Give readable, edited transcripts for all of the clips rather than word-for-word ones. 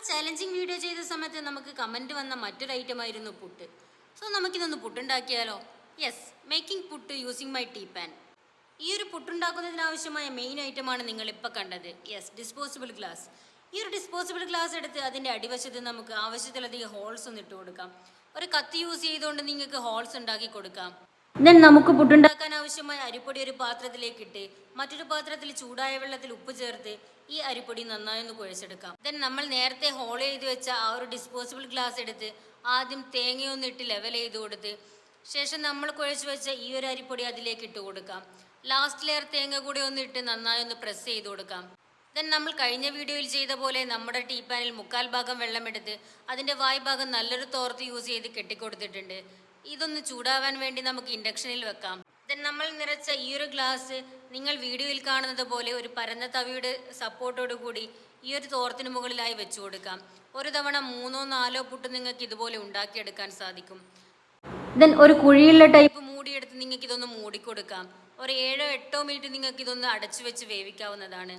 Challenging video ചെയ്ത സമയത്ത് നമുക്ക് കമൻറ്റ് വന്ന മറ്റൊരു ഐറ്റമായിരുന്നു പുട്ട്. സോ നമുക്കിതൊന്ന് പുട്ടുണ്ടാക്കിയാലോ? Yes, making puttu using my tea pan. ഈ ഒരു പുട്ടുണ്ടാക്കുന്നതിനാവശ്യമായ മെയിൻ ഐറ്റമാണ് നിങ്ങളിപ്പോൾ കണ്ടത്. Yes, disposable glass. ഈ ഒരു ഡിസ്പോസിബിൾ ഗ്ലാസ് എടുത്ത് അതിൻ്റെ അടിവശത്ത് നമുക്ക് ആവശ്യത്തിലധികം ഹോൾസ് ഒന്ന് ഇട്ട് കൊടുക്കാം. ഒരു കത്തി യൂസ് ചെയ്തുകൊണ്ട് നിങ്ങൾക്ക് ഹോൾസ് ഉണ്ടാക്കി കൊടുക്കാം. ദെൻ നമുക്ക് പുട്ടുണ്ടാക്കാൻ ആവശ്യമായ അരിപ്പൊടി ഒരു പാത്രത്തിലേക്ക് ഇട്ട് മറ്റൊരു പാത്രത്തിൽ ചൂടായ വെള്ളത്തിൽ ഉപ്പ് ചേർത്ത് ഈ അരിപ്പൊടി നന്നായി ഒന്ന് കുഴച്ചെടുക്കാം. ദെൻ നമ്മൾ നേരത്തെ ഹോൾ ചെയ്ത് വെച്ച ആ ഒരു ഡിസ്പോസിബിൾ ഗ്ലാസ് എടുത്ത് ആദ്യം തേങ്ങയൊന്നിട്ട് ലെവൽ ചെയ്ത് കൊടുത്ത് ശേഷം നമ്മൾ കുഴച്ച് വെച്ച ഈ ഒരു അരിപ്പൊടി അതിലേക്ക് ഇട്ട് കൊടുക്കാം. ലാസ്റ്റ് ലെയർ തേങ്ങ കൂടി ഒന്ന് ഇട്ട് നന്നായി ഒന്ന് പ്രസ് ചെയ്ത് കൊടുക്കാം. ദെൻ നമ്മൾ കഴിഞ്ഞ വീഡിയോയിൽ ചെയ്ത പോലെ നമ്മുടെ ടീ പാനിൽ 1/4 ഭാഗം വെള്ളമെടുത്ത് അതിൻ്റെ വായ് ഭാഗം നല്ലൊരു തോർത്ത് യൂസ് ചെയ്ത് കെട്ടിക്കൊടുത്തിട്ടുണ്ട്. ഇതൊന്ന് ചൂടാവാൻ വേണ്ടി നമുക്ക് ഇൻഡക്ഷനിൽ വെക്കാം. ദെൻ നമ്മൾ നിറച്ച ഈ ഒരു ഗ്ലാസ് നിങ്ങൾ വീഡിയോയിൽ കാണുന്നത് പോലെ ഒരു പരന്ന തവിയുടെ സപ്പോർട്ടോടു കൂടി ഈ ഒരു തോർത്തിന് മുകളിലായി വെച്ചു കൊടുക്കാം. ഒരു തവണ 3-4 പുട്ട് നിങ്ങൾക്ക് ഇതുപോലെ ഉണ്ടാക്കിയെടുക്കാൻ സാധിക്കും. ദെൻ ഒരു കുഴിയുള്ള ടൈപ്പ് മൂടിയെടുത്ത് നിങ്ങൾക്ക് ഇതൊന്ന് മൂടിക്കൊടുക്കാം. ഒരു 7-8 മിനിറ്റ് നിങ്ങൾക്ക് ഇതൊന്ന് അടച്ചു വെച്ച് വേവിക്കാവുന്നതാണ്.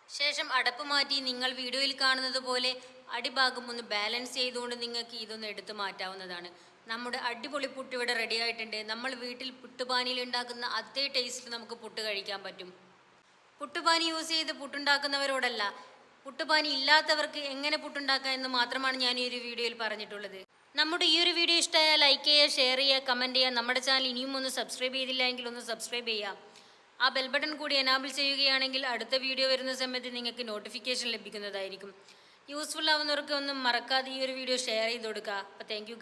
ശേഷം അടപ്പ് മാറ്റി നിങ്ങൾ വീഡിയോയിൽ കാണുന്നത് പോലെ അടിഭാഗം ഒന്ന് ബാലൻസ് ചെയ്തുകൊണ്ട് നിങ്ങൾക്ക് ഇതൊന്ന് എടുത്ത് മാറ്റാവുന്നതാണ്. നമ്മുടെ അടിപൊളി പുട്ട് ഇവിടെ റെഡി ആയിട്ടുണ്ട്. നമ്മൾ വീട്ടിൽ പുട്ടുപാനിയിൽ ഉണ്ടാക്കുന്ന അതേ ടേസ്റ്റിൽ നമുക്ക് പുട്ട് കഴിക്കാൻ പറ്റും. പുട്ടുപാനി യൂസ് ചെയ്ത് പുട്ടുണ്ടാക്കുന്നവരോടല്ല, പുട്ടുപാനി ഇല്ലാത്തവർക്ക് എങ്ങനെ പുട്ടുണ്ടാക്കാം എന്ന് മാത്രമാണ് ഞാൻ ഈ ഒരു വീഡിയോയിൽ പറഞ്ഞിട്ടുള്ളത്. നമ്മുടെ ഈ ഒരു വീഡിയോ ഇഷ്ടമായാൽ ലൈക്ക് ചെയ്യുക, ഷെയർ ചെയ്യുക, കമൻറ്റ് ചെയ്യുക. നമ്മുടെ ചാനൽ ഇനിയും ഒന്ന് സബ്സ്ക്രൈബ് ചെയ്തില്ല എങ്കിൽ ഒന്ന് സബ്സ്ക്രൈബ് ചെയ്യുക. ആ ബെൽ ബട്ടൺ കൂടി എനാബിൾ ചെയ്യുകയാണെങ്കിൽ അടുത്ത വീഡിയോ വരുന്ന സമയത്ത് നിങ്ങൾക്ക് നോട്ടിഫിക്കേഷൻ ലഭിക്കുന്നതായിരിക്കും. യൂസ്ഫുൾ ആവുന്നവർക്ക് ഒന്നും മറക്കാതെ ഈ ഒരു വീഡിയോ ഷെയർ ചെയ്ത് കൊടുക്കുക. അപ്പോൾ താങ്ക് യു.